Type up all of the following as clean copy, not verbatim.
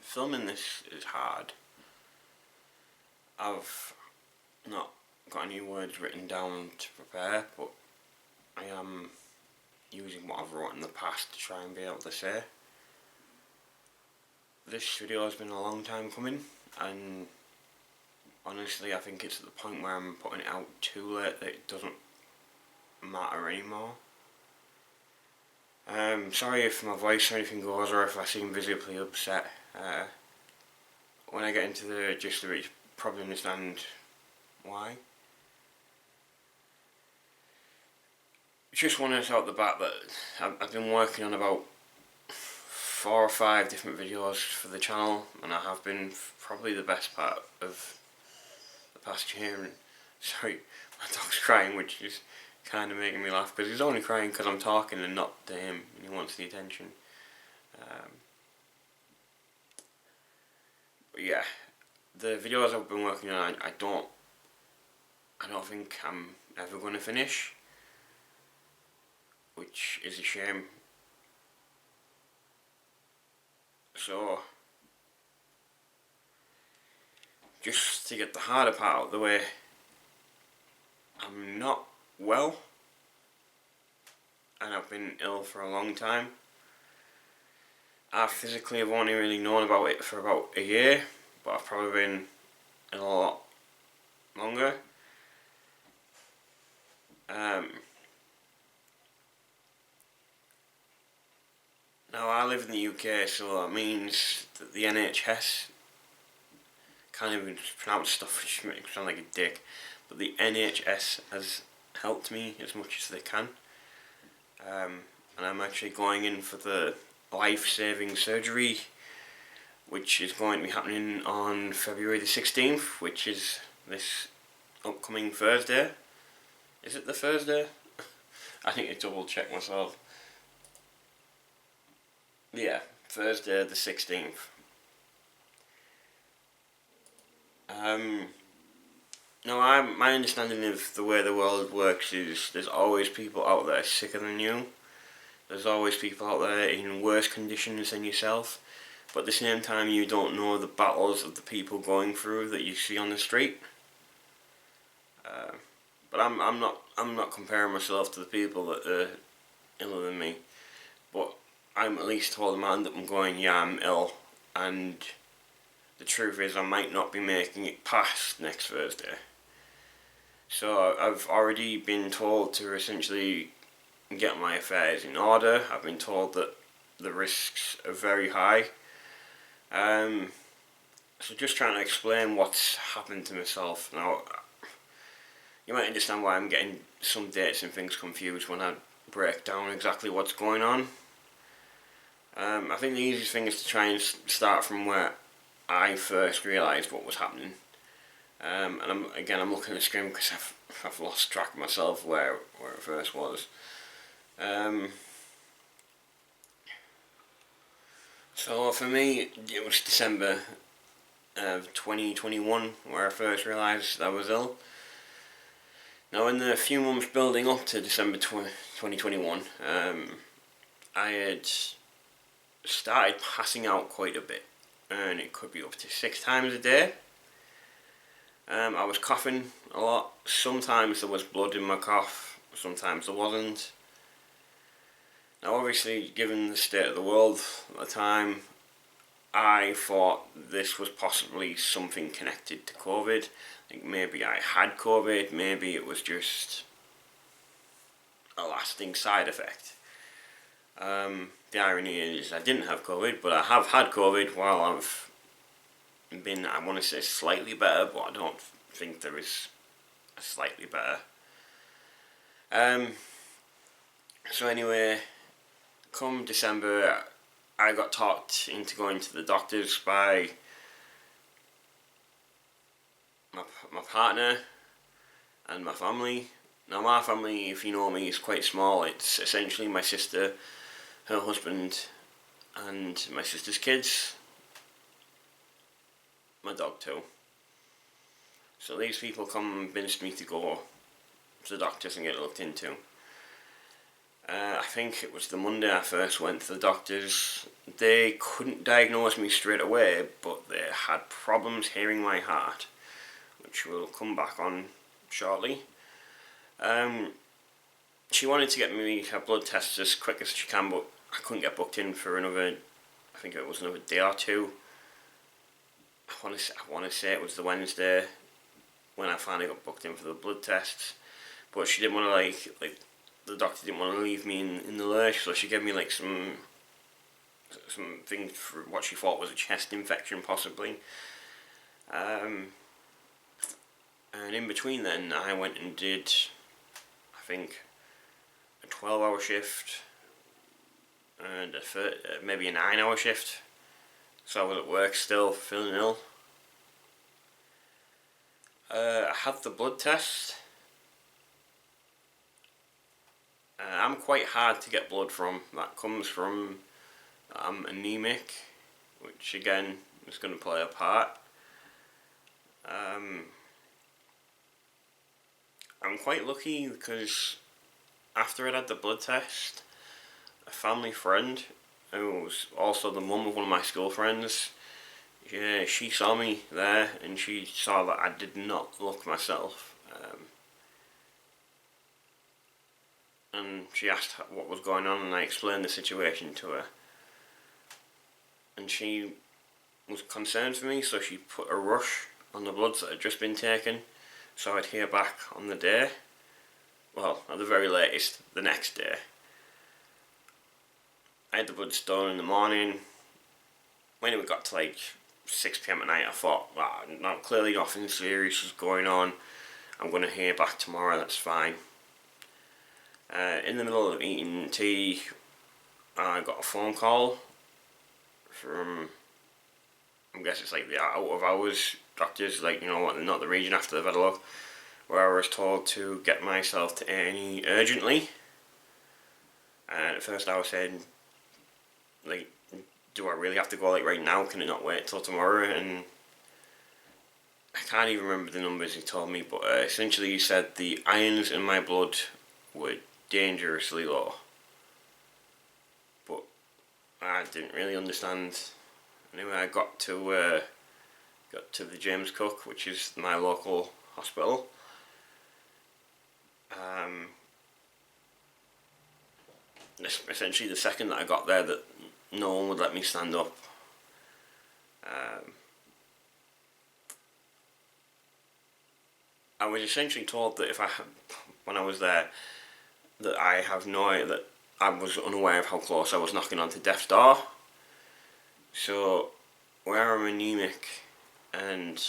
Filming this is hard. I've not got any words written down to prepare, but I am using what I've wrote in the past to try and be able to say. This video has been a long time coming, and honestly I think it's at the point where I'm putting it out too late that it doesn't matter anymore. Sorry if my voice or anything goes, or if I seem visibly upset. When I get into the gist of it, you probably understand why. Just wanted to out the bat that I've been working on about 4 or 5 different videos for the channel, and I have been probably the best part of the past year. And sorry, my dog's crying, which is kind of making me laugh because he's only crying because I'm talking and not to him, and he wants the attention. But yeah, the videos I've been working on, I don't think I'm ever going to finish, which is a shame. So, just to get the harder part out of the way, I'm not well, and I've been ill for a long time. I physically have only really known about it for about a year, but I've probably been ill a lot longer. Now I live in the UK, so that means that the NHS, can't even pronounce stuff which makes me sound like a dick, but the NHS has helped me as much as they can. And I'm actually going in for the life-saving surgery, which is going to be happening on February the 16th, which is this upcoming Thursday. Is it the Thursday? I need to double check myself. Yeah, Thursday the 16th. Now, my understanding of the way the world works is there's always people out there sicker than you. There's always people out there in worse conditions than yourself. But at the same time, you don't know the battles of the people going through that you see on the street. But I'm not comparing myself to the people that are iller than me. But I'm at least told them that I'm going, yeah, I'm ill, and the truth is I might not be making it past next Thursday. So I've already been told to essentially get my affairs in order. I've been told that the risks are very high. So just trying to explain what's happened to myself. Now, you might understand why I'm getting some dates and things confused when I break down exactly what's going on. I think the easiest thing is to try and start from where I first realised what was happening. And I'm looking at the screen because I've lost track of myself where it first was. So for me, it was December of 2021 where I first realised I was ill. Now, in the few months building up to December 2021, I had started passing out quite a bit, and it could be up to 6 times a day. I was coughing a lot. Sometimes there was blood in my cough, sometimes there wasn't. Now, obviously, given the state of the world at the time, I thought this was possibly something connected to COVID. I think maybe I had COVID, maybe it was just a lasting side effect. The irony is I didn't have COVID, but I have had COVID while I've been, I want to say slightly better, but I don't think there is a slightly better. So anyway, come December, I got talked into going to the doctors by my partner and my family. Now, my family, if you know me, is quite small. It's essentially my sister, her husband, and my sister's kids, my dog too. So these people convinced me to go to the doctors and get it looked into. I think it was the Monday I first went to the doctors. They couldn't diagnose me straight away, but they had problems hearing my heart, which we'll come back on shortly. She wanted to get me her blood tests as quick as she can, but I couldn't get booked in for another, I think it was another day or two. I want to say it was the Wednesday when I finally got booked in for the blood tests, but she didn't want to the doctor didn't want to leave me in the lurch, so she gave me like some thing for what she thought was a chest infection possibly. And in between then I went and did, I think, a 12-hour shift and maybe a 9-hour shift. So I was at work still, feeling ill. I had the blood test. I'm quite hard to get blood from. That comes from I'm anemic, which again is going to play a part. I'm quite lucky because after I'd had the blood test, a family friend who was also the mum of one of my school friends, yeah, she saw me there and she saw that I did not look myself. And she asked what was going on, and I explained the situation to her. And she was concerned for me, so she put a rush on the bloods that had just been taken, so I'd hear back on the day. Well, at the very latest, the next day. I had the bloods done in the morning. When it got to like 6 PM at night, I thought, no, clearly nothing serious is going on. I'm going to hear back tomorrow, that's fine. In the middle of eating tea, I got a phone call from, I guess it's like the out of hours doctors, like, you know what, not the region after they've had a look, where I was told to get myself to A&E urgently. And at first I was saying, like, do I really have to go like right now? Can it not wait till tomorrow? And I can't even remember the numbers he told me, but essentially he said the ions in my blood were dangerously low. But I didn't really understand. Anyway, I got to the James Cook, which is my local hospital. Essentially the second that I got there, that no one would let me stand up. I was essentially told that when I was there, that that I was unaware of how close I was knocking onto death's door. So, where I'm anemic and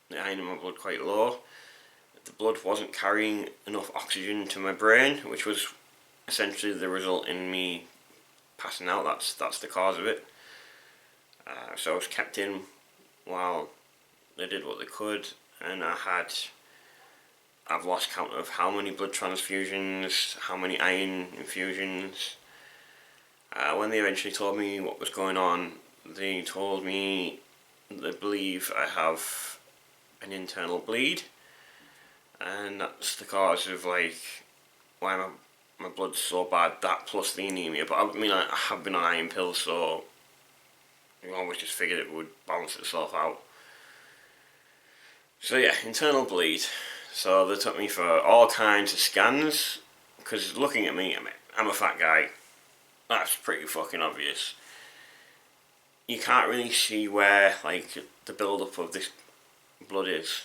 the iron in my blood quite low, the blood wasn't carrying enough oxygen to my brain, which was essentially the result in me passing out. That's the cause of it. So I was kept in while they did what they could, and I've lost count of how many blood transfusions, how many iron infusions. When they eventually told me what was going on, they told me they believe I have an internal bleed, and that's the cause of like why my blood's so bad. That plus the anemia. But I mean, I have been on iron pills, so you always just figured it would balance itself out. So yeah, internal bleed. So they took me for all kinds of scans, because looking at me, I'm a fat guy. That's pretty fucking obvious. You can't really see where like the build-up of this blood is,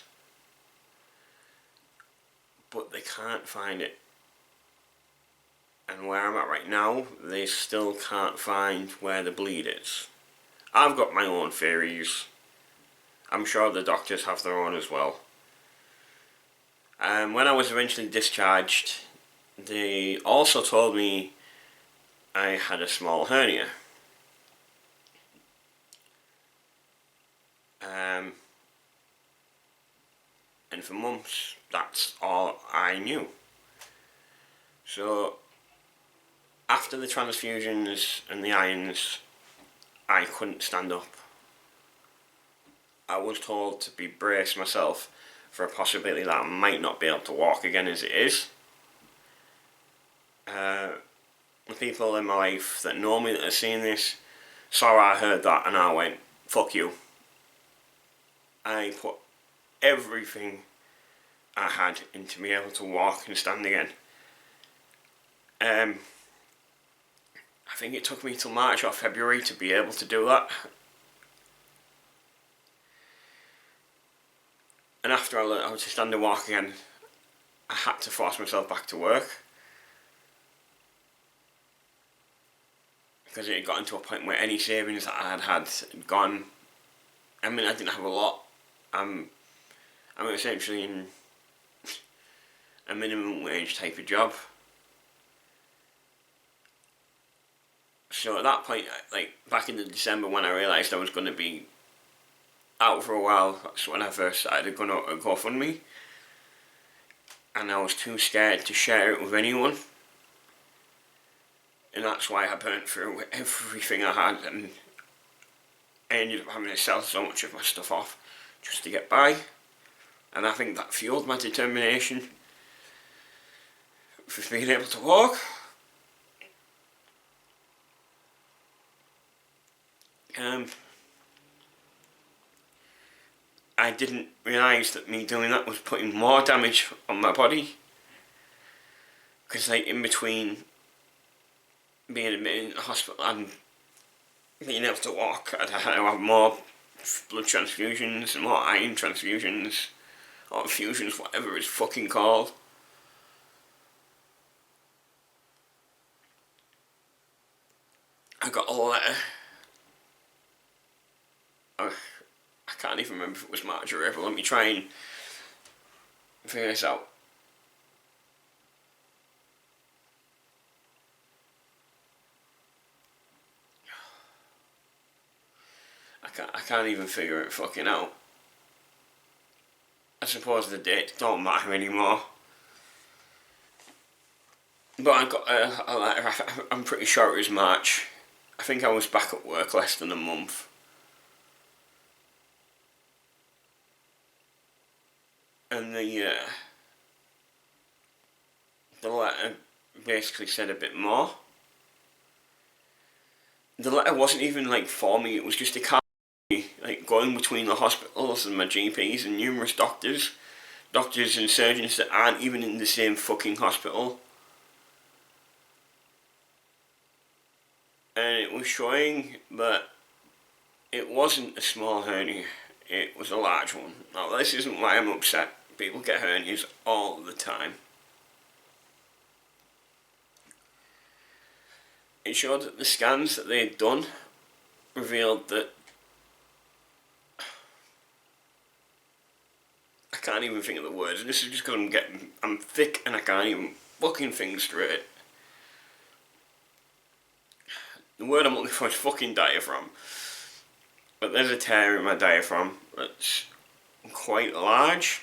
but they can't find it. And where I'm at right now, they still can't find where the bleed is. I've got my own theories. I'm sure the doctors have their own as well. When I was eventually discharged, they also told me I had a small hernia. And for months, that's all I knew. So, after the transfusions and the irons, I couldn't stand up. I was told to brace myself for a possibility that I might not be able to walk again as it is. the people in my life that know me that are seeing this saw I heard that and I went, fuck you. I put everything I had into being able to walk and stand again. I think it took me till March or February to be able to do that. And after I learned how to stand and walk again, I had to force myself back to work. Because it had gotten to a point where any savings that I had had gone. I mean, I didn't have a lot. I'm essentially in a minimum wage type of job. So at that point, like back in December when I realised I was going to be out for a while, that's when I first started going out a GoFundMe. And I was too scared to share it with anyone. And that's why I burnt through everything I had, and I ended up having to sell so much of my stuff off just to get by. And I think that fueled my determination for being able to walk. I didn't realise that me doing that was putting more damage on my body. Because like in between being admitted in the hospital and being able to walk, I'd have more blood transfusions, more iron transfusions, or infusions, whatever it's fucking called. I got a letter. I can't even remember if it was March or April. Let me try and figure this out. I can't even figure it fucking out. I suppose the dates don't matter anymore. But I got a letter, I'm pretty sure it was March. I think I was back at work less than a month. And the letter basically said a bit more. The letter wasn't even like for me, it was just a card like going between the hospitals and my GPs and numerous doctors and surgeons that aren't even in the same fucking hospital. And it was showing that it wasn't a small hernia, it was a large one. Now this isn't why I'm upset. People get hernias all the time. It showed that the scans that they had done revealed that I can't even think of the words, and this is just because I'm thick and I can't even fucking think straight. The word I'm looking for is fucking diaphragm. But there's a tear in my diaphragm that's quite large.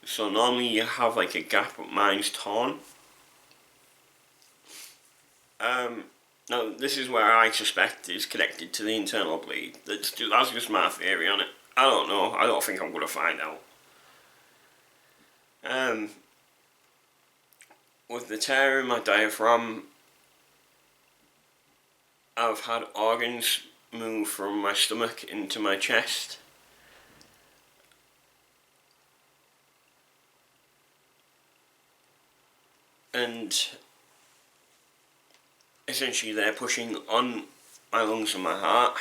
So normally you have like a gap, but mine's torn. Now this is where I suspect is connected to the internal bleed. That's just my theory on it. I don't know. I don't think I'm going to find out. With the tear in my diaphragm, I've had organs move from my stomach into my chest. And essentially they're pushing on my lungs and my heart,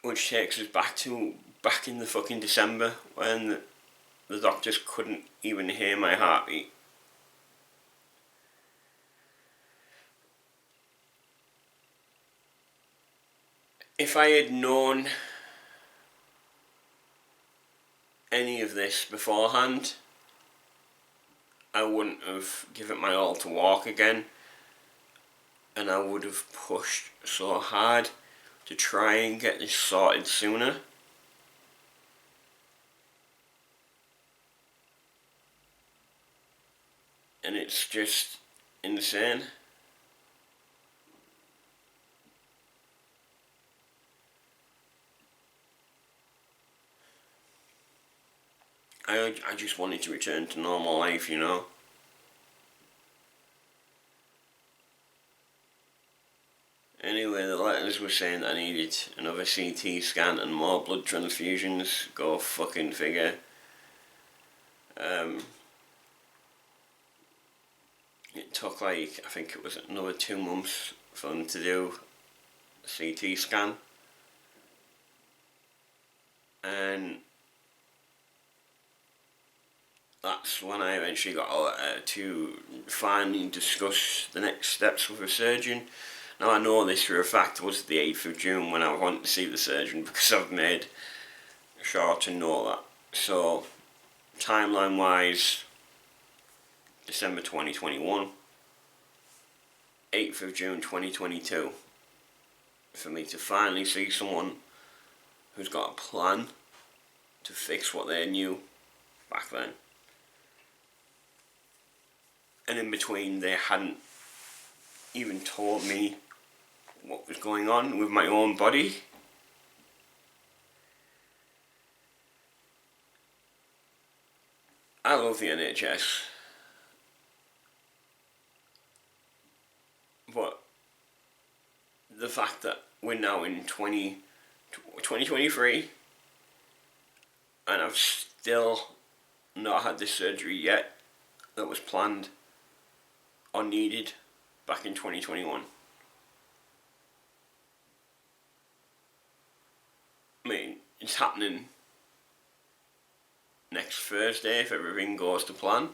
which takes us back in the fucking December when the doctors couldn't even hear my heartbeat. If I had known any of this beforehand, I wouldn't have given my all to walk again, and I would have pushed so hard to try and get this sorted sooner. And it's just insane. I just wanted to return to normal life, you know. was saying that I needed another CT scan and more blood transfusions. Go fucking figure. It took I think it was another 2 months for them to do a CT scan. And that's when I eventually got a letter to finally discuss the next steps with a surgeon. Now I know this for a fact was the 8th of June when I went to see the surgeon, because I've made sure to know that. So, timeline wise, December 2021, 8th of June 2022, for me to finally see someone who's got a plan to fix what they knew back then. And in between, they hadn't even told me what was going on with my own body. I love the NHS, but the fact that we're now in 2023 and I've still not had this surgery yet that was planned or needed back in 2021. I mean, it's happening next Thursday if everything goes to plan.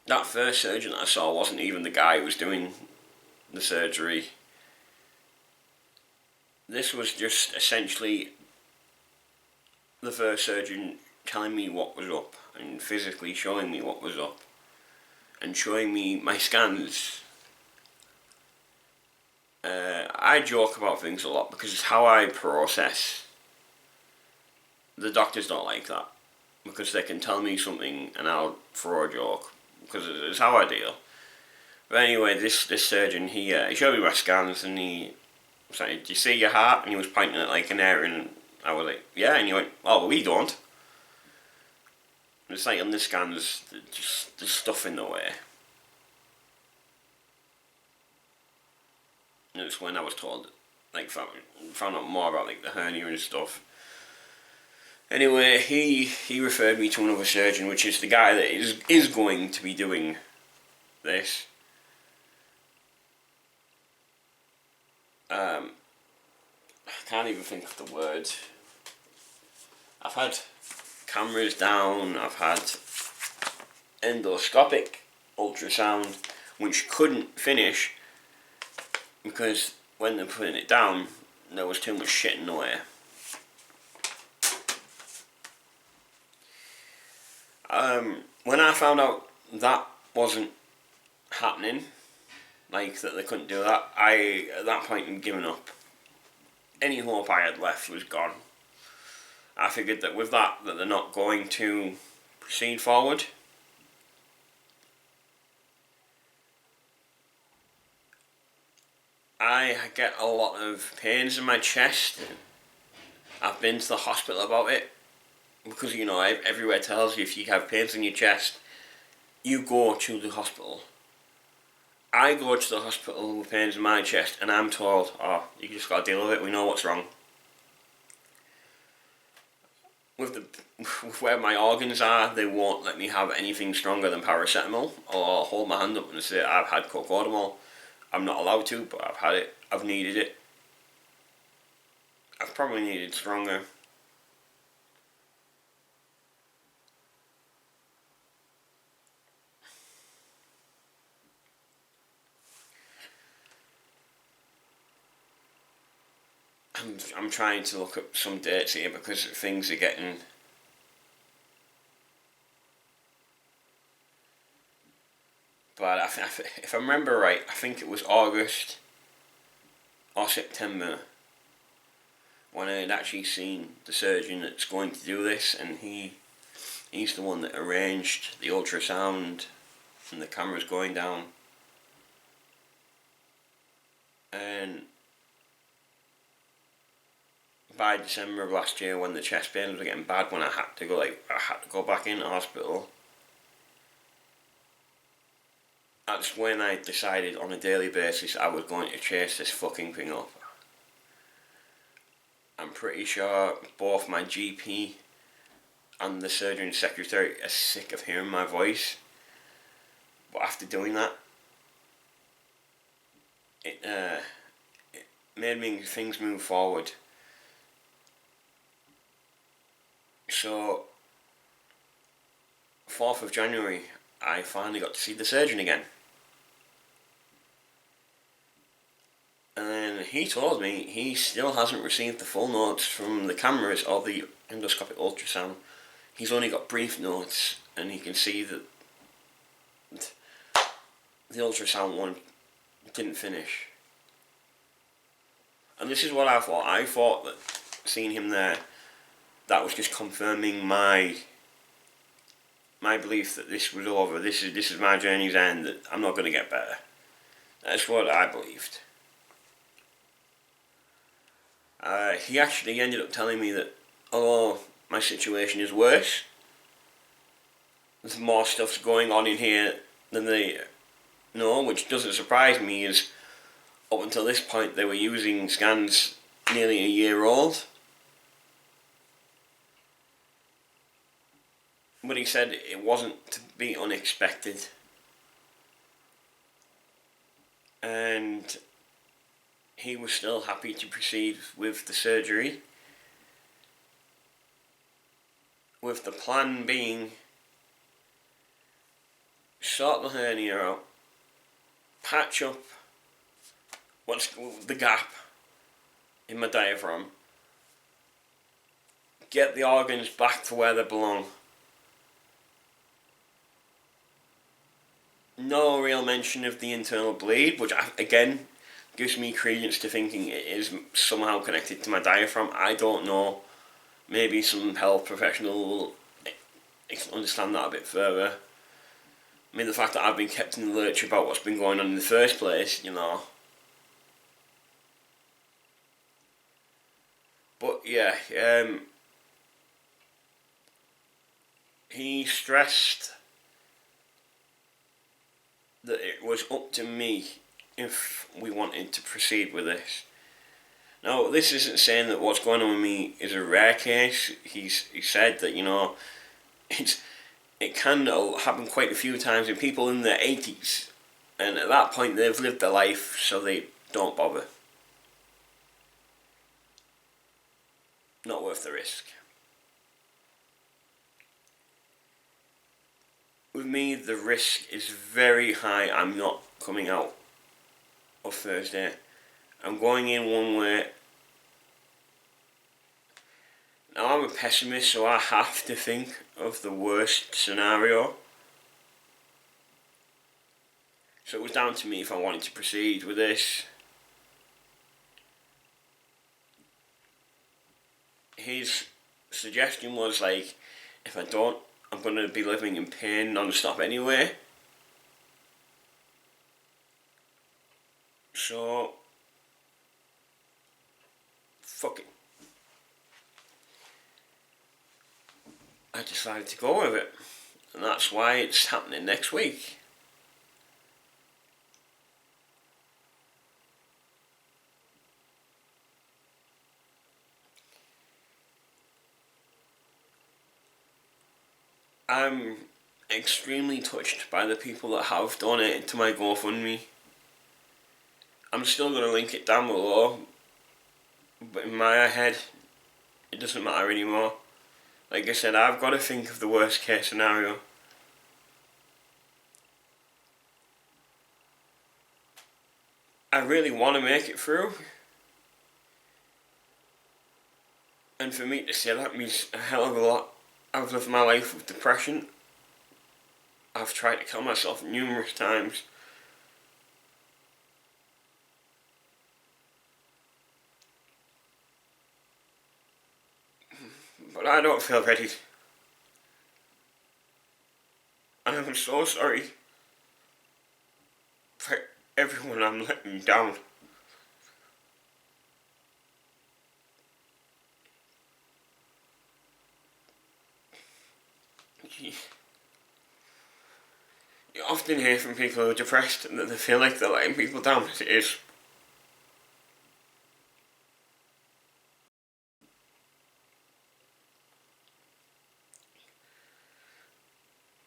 That first surgeon that I saw wasn't even the guy who was doing the surgery. This was just essentially the first surgeon telling me what was up and physically showing me what was up and showing me my scans. I joke about things a lot because it's how I process. The doctors don't like that because they can tell me something and I'll throw a joke because it's how I deal. But anyway, this surgeon, he showed me my scans and he was like, "Do you see your heart?" And he was pointing at like an area and I was like, "Yeah," and he went, "Oh, well, we don't." And it's like on the scans, just there's stuff in the way. And it's when I was told, like, found out more about like the hernia and stuff. Anyway, he referred me to another surgeon, which is the guy that is going to be doing this. I can't even think of the word. I've had cameras down, I've had endoscopic ultrasound, which couldn't finish because when they're putting it down, there was too much shit in the way. When I found out that wasn't happening, like that they couldn't do that, I at that point had given up. Any hope I had left was gone. I figured that with that they're not going to proceed forward. I get a lot of pains in my chest. I've been to the hospital about it because, you know, everywhere tells you if you have pains in your chest, you go to the hospital. I go to the hospital with pains in my chest and I'm told, "Oh, you just got to deal with it, we know what's wrong." With where my organs are, they won't let me have anything stronger than paracetamol, or hold my hand up and say I've had cocodamol. I'm not allowed to, but I've had it. I've needed it. I've probably needed stronger. I'm trying to look up some dates here because things are getting... But if I remember right, I think it was August or September when I had actually seen the surgeon that's going to do this, and he's the one that arranged the ultrasound and the cameras going down. And by December of last year, when the chest pains were getting bad, when I had to go back into hospital, that's when I decided on a daily basis I was going to chase this fucking thing up. I'm pretty sure both my GP and the surgeon secretary are sick of hearing my voice. But after doing that, it made me things move forward. So, 4th of January, I finally got to see the surgeon again. And then he told me he still hasn't received the full notes from the cameras or the endoscopic ultrasound. He's only got brief notes, and he can see that the ultrasound one didn't finish. And this is what I thought. I thought that seeing him there, that was just confirming my belief that this was over. This is my journey's end. That I'm not going to get better. That's what I believed. He actually ended up telling me that although my situation is worse, there's more stuff's going on in here than they know, which doesn't surprise me, as up until this point they were using scans nearly a year old. But he said it wasn't to be unexpected. And he was still happy to proceed with the surgery, with the plan being sort the hernia out, patch up what's the gap in my diaphragm, get the organs back to where they belong. No real mention of the internal bleed, which again gives me credence to thinking it is somehow connected to my diaphragm. I don't know. Maybe some health professional will understand that a bit further. I mean, the fact that I've been kept in the lurch about what's been going on in the first place, you know. But yeah, he stressed that it was up to me if we wanted to proceed with this. Now, this isn't saying that what's going on with me is a rare case. He said that, you know, it can happen quite a few times in people in their 80s, and at that point they've lived their life, so they don't bother. Not worth the risk. With me, the risk is very high. I'm not coming out of Thursday. I'm going in one way. Now, I'm a pessimist, so I have to think of the worst scenario. So it was down to me if I wanted to proceed with this. His suggestion was like, if I don't, I'm going to be living in pain non-stop anyway. So, fuck it. I decided to go with it. And that's why it's happening next week. I'm extremely touched by the people that have donated to my GoFundMe. I'm still going to link it down below, but in my head, it doesn't matter anymore. Like I said, I've got to think of the worst case scenario. I really want to make it through. And for me to say that means a hell of a lot. I've lived my life with depression. I've tried to kill myself numerous times. But I don't feel ready. And I'm so sorry for everyone I'm letting down. You often hear from people who are depressed and that they feel like they're letting people down, as it is.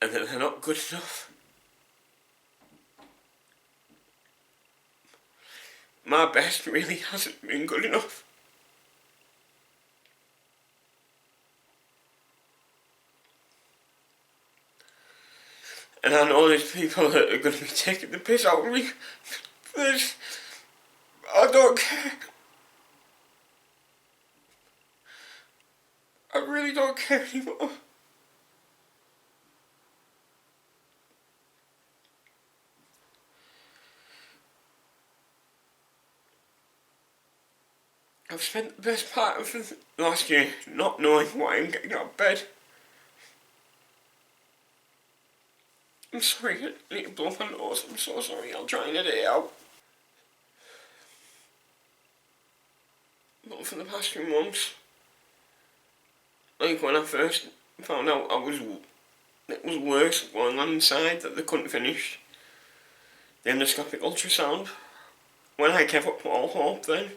And that they're not good enough. My best really hasn't been good enough. And I know there's people that are going to be taking the piss out of me. I don't care. I really don't care anymore. I've spent the best part of the last year not knowing why I'm getting out of bed. I'm sorry, I need to blow my nose. I'm so sorry, I'll try and edit it out. But for the past few months, like when I first found out it was worse going on inside that they couldn't finish the endoscopic ultrasound. When I gave up all hope then,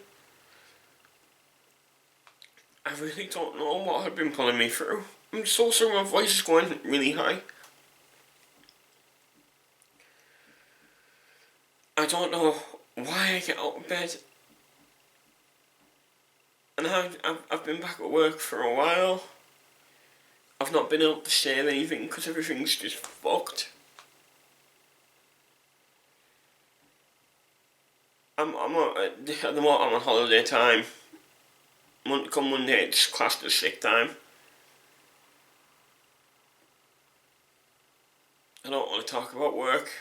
I really don't know what had been pulling me through. I'm so sorry my voice is going really high. I don't know why I get out of bed. And I've been back at work for a while. I've not been able to say anything because everything's just fucked. At the moment I'm on holiday time. Come Monday it's classed as sick time. I don't want to talk about work.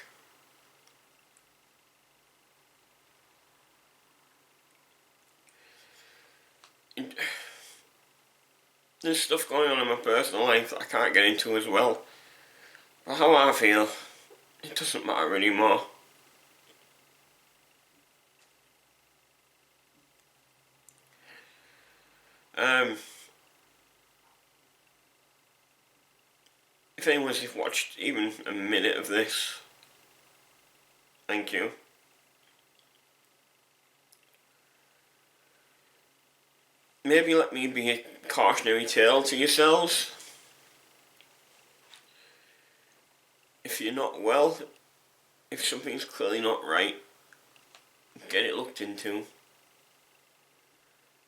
There's stuff going on in my personal life that I can't get into as well. But how I feel, it doesn't matter anymore. If anyone's watched even a minute of this, thank you. Maybe let me be a cautionary tale to yourselves. If you're not well, if something's clearly not right, get it looked into.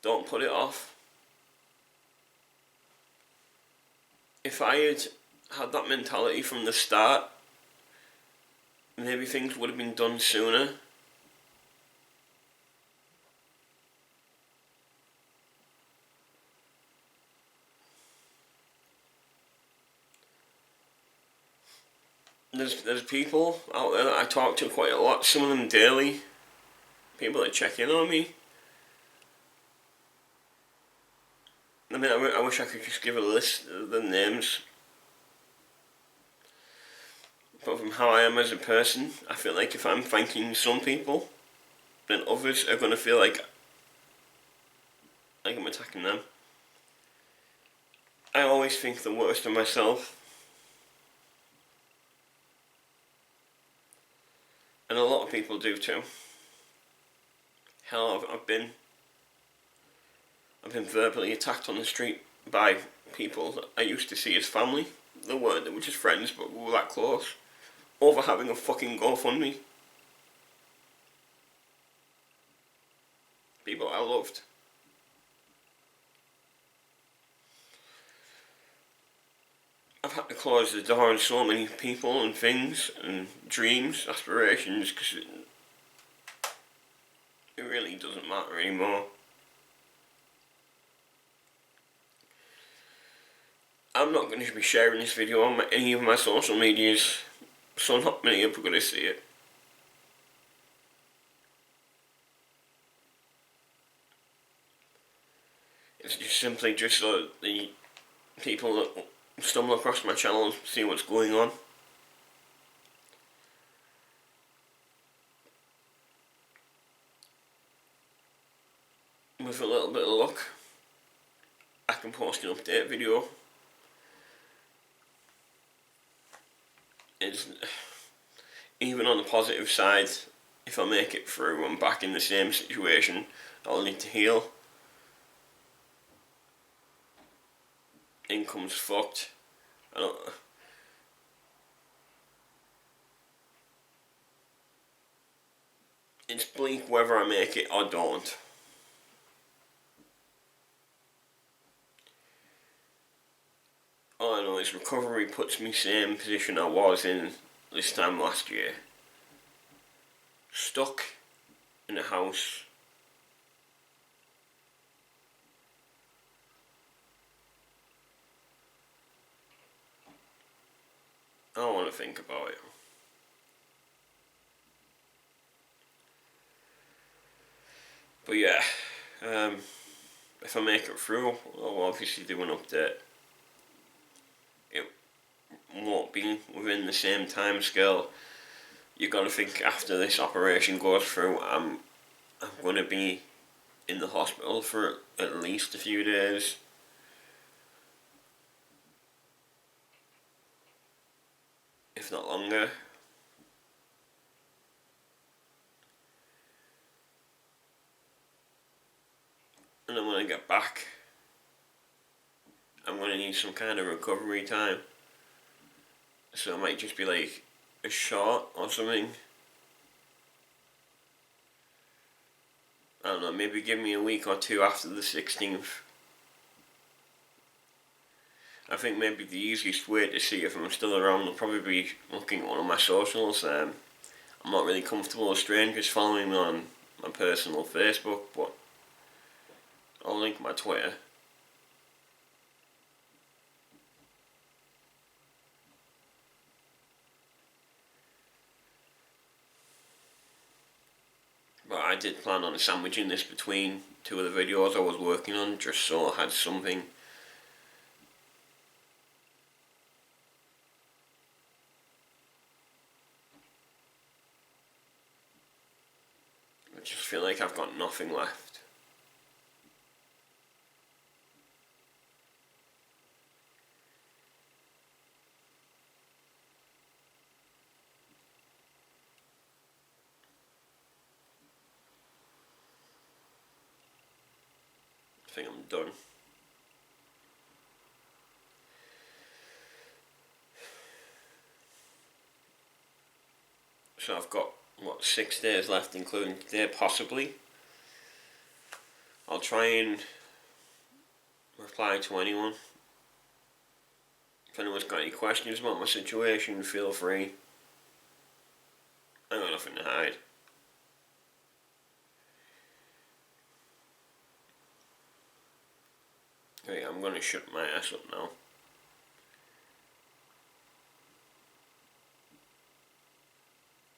Don't put it off. If I had that mentality from the start, maybe things would have been done sooner. There's people out there that I talk to quite a lot, some of them daily. People that check in on me. I mean, I wish I could just give a list of the names. But from how I am as a person, I feel like if I'm thanking some people, then others are going to feel like I'm attacking them. I always think the worst of myself. And a lot of people do too. Hell, I've been verbally attacked on the street by people that I used to see as family. They were just friends, but we were that close. Over having a fucking GoFundMe. People I loved. I've had to close the door on so many people and things and dreams, aspirations, because it really doesn't matter anymore. I'm not going to be sharing this video on any of my social medias, so not many people are going to see it. It's just simply just so the people that stumble across my channel and see what's going on. With a little bit of luck, I can post an update video. even on the positive side, if I make it through, I'm back in the same situation. I'll need to heal. Income's fucked. I don't. It's bleak whether I make it or don't. All I know is recovery puts me same position I was in this time last year. Stuck in a house. I don't want to think about it. But yeah, if I make it through, I'll obviously do an update. It won't be within the same time scale. You got to think after this operation goes through, I'm going to be in the hospital for at least a few days. If not longer. And then when I get back, I'm going to need some kind of recovery time. So it might just be like a shot or something. I don't know, maybe give me a week or two after the 16th. I think maybe the easiest way to see if I'm still around will probably be looking at one of my socials. I'm not really comfortable with strangers following me on my personal Facebook, but I'll link my Twitter. But I did plan on sandwiching this between two of the videos I was working on, just so I had something. I just feel like I've got nothing left. I think I'm done. So I've got, 6 days left, including today, possibly. I'll try and reply to anyone. If anyone's got any questions about my situation, feel free. I got nothing to hide. Okay, I'm gonna shut my ass up now.